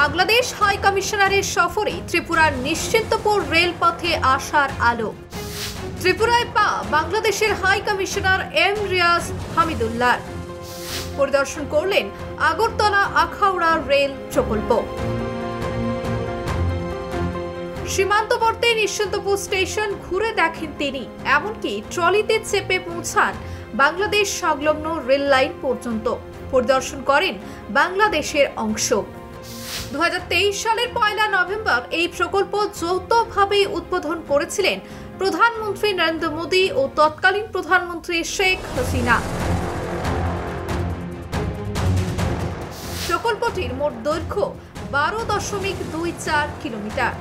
Bangladesh high কমিশনারের সফরে ত্রিপুরার নিশ্চিন্তপুর রেলপথে আসার আলো। ত্রিপুরায় পা বাংলাদেশের high commissioner M Riaz Hamidullah পরিদর্শন করলেন আগরতলা আখাউড়া রেল প্রকল্প। সীমান্তবর্তী নিশ্চিন্তপুর স্টেশন ঘুরে দেখেন তিনি, এমনকি ট্রলিতে চেপে পৌঁছান বাংলাদেশ সংলগ্ন রেল লাইন পর্যন্ত। পরিদর্শন করেন বাংলাদেশের অংশ। 2023 সালের 1 নভেম্বর এই প্রকল্প যৌথভাবে উদ্বোধন করেছিলেন প্রধানমন্ত্রী নরেন্দ্র মোদী ও তৎকালীন প্রধানমন্ত্রী শেখ হাসিনা। প্রকল্পটির মোট দৈর্ঘ্য 12.24 কিলোমিটার,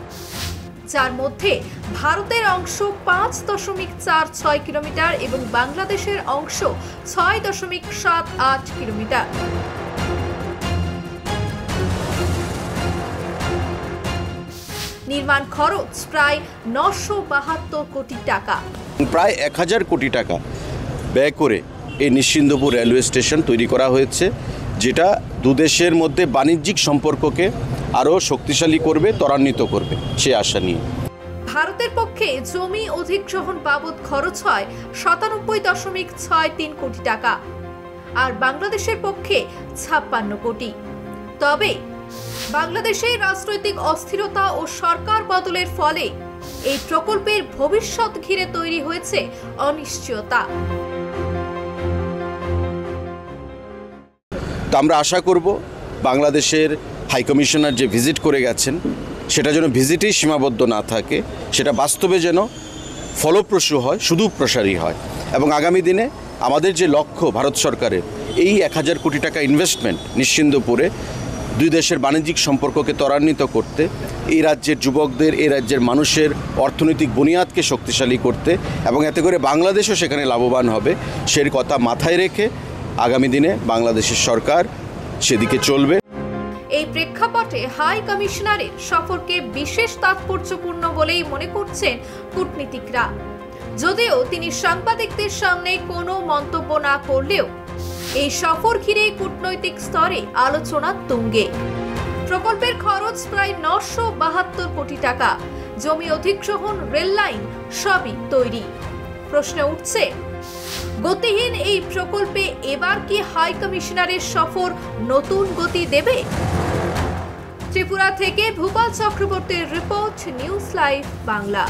যার মধ্যে ভারতের অংশ 5.46 কিলোমিটার এবং বাংলাদেশের অংশ 6.78 কিলোমিটার। নির্মাণ খরচ প্রায় 972 কোটি টাকা। প্রায় 1000 কোটি টাকা ব্যয় করে এই নিশ্চিন্তপুর রেলওয়ে স্টেশন তৈরি করা হয়েছে, যেটা দুদেশের মধ্যে বাণিজ্যিক সম্পর্ককে আরও শক্তিশালী করবে, ত্বরান্বিত করবে সে আশা নিয়ে। ভারতের পক্ষে জমি অধিগ্রহণ বাবদ খরচ হয় 97.63 কোটি টাকা আর বাংলাদেশের পক্ষে 56 কোটি। তবে বাংলাদেশে রাজনৈতিক অস্থিরতা ও সরকার বদলের ফলে এই প্রকল্পের ভবিষ্যৎ ঘিরে তৈরি হয়েছে অনিশ্চয়তা। তো আমরা আশা করব বাংলাদেশের হাই কমিশনার যে ভিজিট করে গেছেন সেটা যেন ভিজিটেই সীমাবদ্ধ না থাকে, সেটা বাস্তবে যেন ফলপ্রসূ হয়, সুদূরপ্রসারী হয় এবং আগামী দিনে আমাদের যে লক্ষ্য ভারত সরকারের এই 1000 কোটি টাকা ইনভেস্টমেন্ট নিশ্চিন্তপুরে দুই দেশের বাণিজ্যিক সম্পর্ককে ত্বরান্বিত করতে, এই রাজ্যের যুবকদের, এই রাজ্যের মানুষের অর্থনৈতিক বুনিয়াদকে শক্তিশালী করতে এবং এতে করে বাংলাদেশও সেখানে লাভবান হবে, সেই কথা মাথায় রেখে আগামী দিনে বাংলাদেশের সরকার সেদিকে চলবে। এই প্রেক্ষাপটে হাই কমিশনারের সফরকে বিশেষ তাৎপর্যপূর্ণ বলেই মনে করছেন কূটনীতিকরা। যদিও তিনি সাংবাদিকদের সামনে কোনো মন্তব্য না করলেও এই সফর ঘিরে কূটনৈতিক স্তরে আলোচনা তুঙ্গে। প্রকল্পের খরচ প্রায় 972 কোটি টাকা, জমি অধিগ্রহণ, রেল লাইন সবই তৈরি। প্রশ্ন উঠছে, গতিহীন এই প্রকল্পে এবার কি হাই কমিশনারের সফর নতুন গতি দেবে? ত্রিপুরা থেকে ভূপাল চক্রবর্তীর রিপোর্ট, নিউজ লাইভ বাংলা।